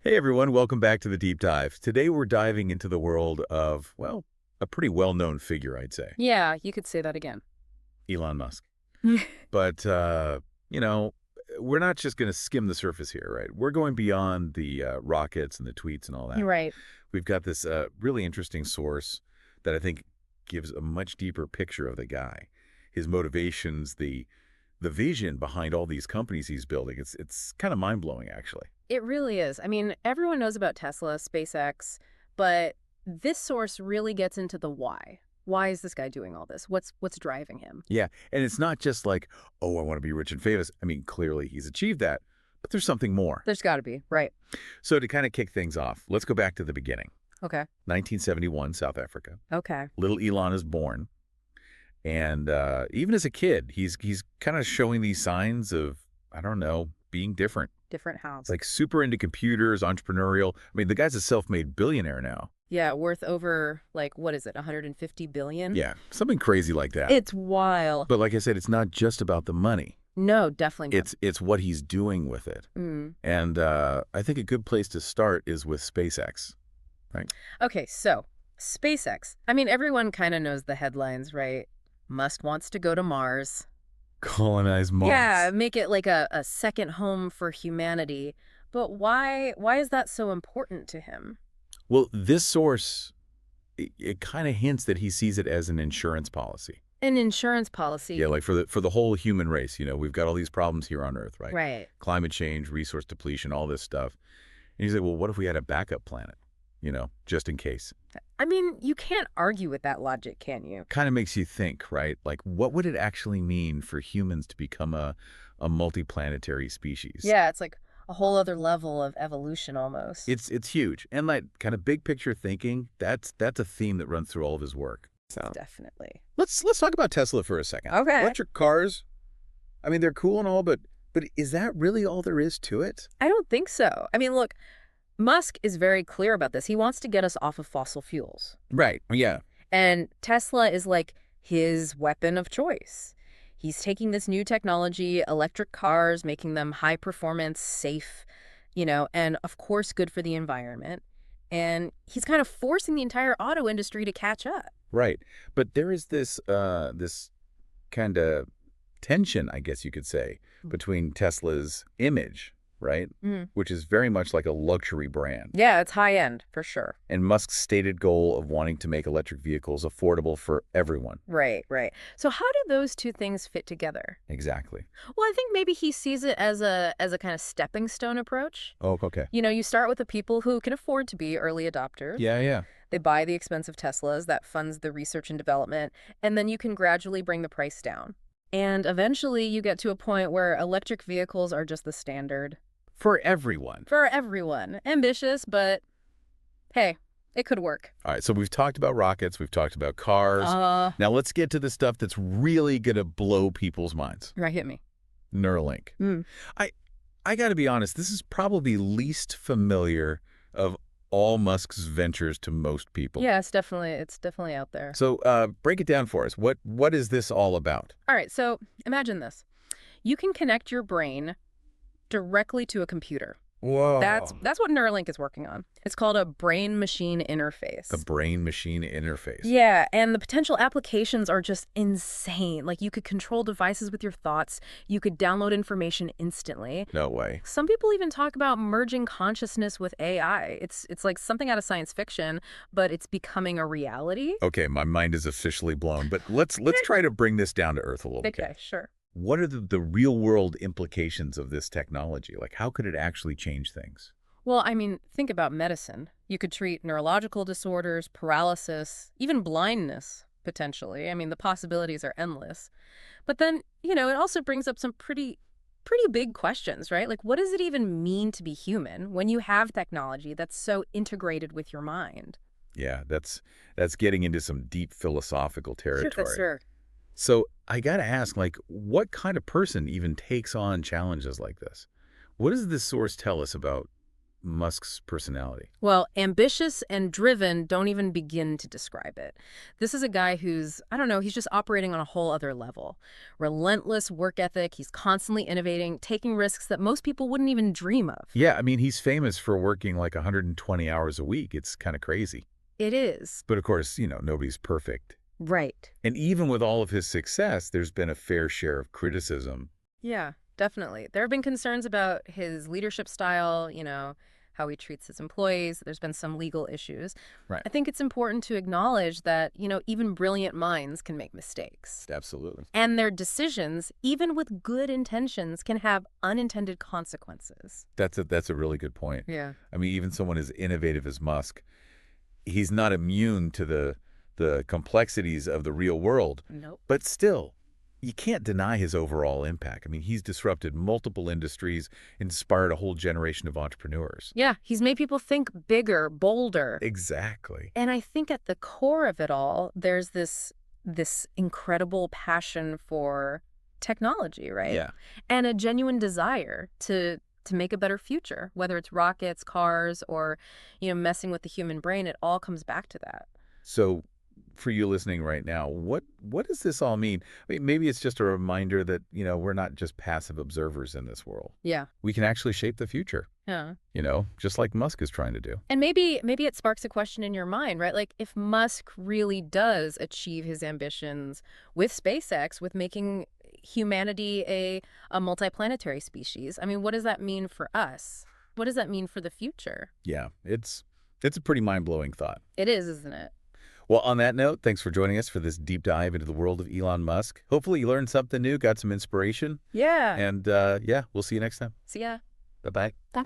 Hey everyone, welcome back to the Deep Dive. Today we're diving into the world of, well, a pretty well-known figure, I'd say. Yeah, you could say that again. Elon Musk. But, you know, we're not just going to skim the surface here, right? We're going beyond the rockets and the tweets and all that. Right. We've got this really interesting source that I think gives a much deeper picture of the guy, his motivations, the vision behind all these companies he's building. It's kind of mind-blowing, actually. It really is. I mean, everyone knows about Tesla, SpaceX, but this source really gets into the why. Why is this guy doing all this? What's driving him? Yeah, and it's not just like, oh, I want to be rich and famous. I mean, clearly he's achieved that, but there's something more. There's got to be, right. So to kind of kick things off, let's go back to the beginning. Okay. 1971, South Africa. Okay. Little Elon is born. And even as a kid, he's kind of showing these signs of, I don't know, being different. Different house. Like super into computers, entrepreneurial. I mean, the guy's a self-made billionaire now. Yeah, worth over, like, what is it, 150 billion? Yeah, something crazy like that. It's wild. But like I said, it's not just about the money. No, definitely not. It's what he's doing with it. And I think a good place to start is with SpaceX, right? Okay, so SpaceX. I mean, everyone kind of knows the headlines, right? Musk wants to go to Mars. Colonize Mars. Yeah, make it like a second home for humanity. But why is that so important to him? Well, this source, it kind of hints that he sees it as an insurance policy. An insurance policy. Yeah, like for the whole human race, you know, we've got all these problems here on Earth, right? Right. Climate change, resource depletion, all this stuff. And he's like, well, what if we had a backup planet, you know, just in case? I mean, you can't argue with that logic, can you? Kind of makes you think, right? Like, what would it actually mean for humans to become a multiplanetary species? Yeah, it's like a whole other level of evolution almost. It's huge. And like kind of big picture thinking, that's a theme that runs through all of his work. So Definitely. let's talk about Tesla for a second. Okay. Electric cars, I mean, they're cool and all, but is that really all there is to it? I don't think so. I mean, look, Musk is very clear about this. He wants to get us off of fossil fuels. Right. Yeah. And Tesla is like his weapon of choice. He's taking this new technology, electric cars, making them high performance, safe, you know, and of course good for the environment. And he's kind of forcing the entire auto industry to catch up. Right. But there is this this kind of tension, I guess you could say, between Tesla's image, right? Which is very much like a luxury brand. Yeah, it's high end for sure. And Musk's stated goal of wanting to make electric vehicles affordable for everyone. Right, right. So how do those two things fit together? Exactly. Well, I think maybe he sees it as a kind of stepping stone approach. Oh, okay. You know, you start with the people who can afford to be early adopters. Yeah, yeah. They buy the expensive Teslas that funds the research and development, and then you can gradually bring the price down. And eventually you get to a point where electric vehicles are just the standard. For everyone. For everyone. Ambitious, but hey, it could work. All right, so we've talked about rockets, we've talked about cars. Now let's get to the stuff that's really going to blow people's minds. Right, hit me. Neuralink. I got to be honest, this is probably least familiar of all Musk's ventures to most people. Yeah, it's definitely out there. So break it down for us. What is this all about? All right, so imagine this. You can connect your brain directly to a computer. Whoa. That's what Neuralink is working on. It's called a brain-machine interface. A brain-machine interface. Yeah, and the potential applications are just insane. Like, you could control devices with your thoughts. You could download information instantly. No way. Some people even talk about merging consciousness with AI. It's like something out of science fiction, but it's becoming a reality. Okay, my mind is officially blown, but let's try to bring this down to earth a little bit. Okay, sure. What are the real-world implications of this technology? Like, how could it actually change things? Well, I mean, think about medicine. You could treat neurological disorders, paralysis, even blindness, potentially. I mean, the possibilities are endless. But then, you know, it also brings up some pretty big questions, right? Like, what does it even mean to be human when you have technology that's so integrated with your mind? Yeah, that's getting into some deep philosophical territory. Sure. So I got to ask, like, what kind of person even takes on challenges like this? What does this source tell us about Musk's personality? Well, ambitious and driven don't even begin to describe it. This is a guy who's, I don't know, he's just operating on a whole other level. Relentless work ethic, he's constantly innovating, taking risks that most people wouldn't even dream of. Yeah, I mean, he's famous for working like 120 hours a week. It's kind of crazy. It is. But of course, nobody's perfect. Right. And even with all of his success, there's been a fair share of criticism. Yeah, definitely. There have been concerns about his leadership style, how he treats his employees. There's been some legal issues. Right. I think it's important to acknowledge that, even brilliant minds can make mistakes. Absolutely. And their decisions, even with good intentions, can have unintended consequences. That's a really good point. Yeah. I mean, even someone as innovative as Musk, he's not immune to the complexities of the real world. Nope. But still, you can't deny his overall impact. I mean, he's disrupted multiple industries, inspired a whole generation of entrepreneurs. Yeah, he's made people think bigger, bolder. Exactly. And I think at the core of it all, there's this incredible passion for technology, right? Yeah. And a genuine desire to make a better future, whether it's rockets, cars, or, messing with the human brain. It all comes back to that. So for you listening right now, what does this all mean? I mean, maybe it's just a reminder that, we're not just passive observers in this world. Yeah. We can actually shape the future. Yeah. Just like Musk is trying to do. And maybe it sparks a question in your mind, right? Like, if Musk really does achieve his ambitions with SpaceX, with making humanity a multiplanetary species, I mean, what does that mean for us? What does that mean for the future? Yeah, it's a pretty mind-blowing thought. It is, isn't it? Well, on that note, thanks for joining us for this deep dive into the world of Elon Musk. Hopefully you learned something new, got some inspiration. Yeah. And we'll see you next time. See ya. Bye-bye. Bye.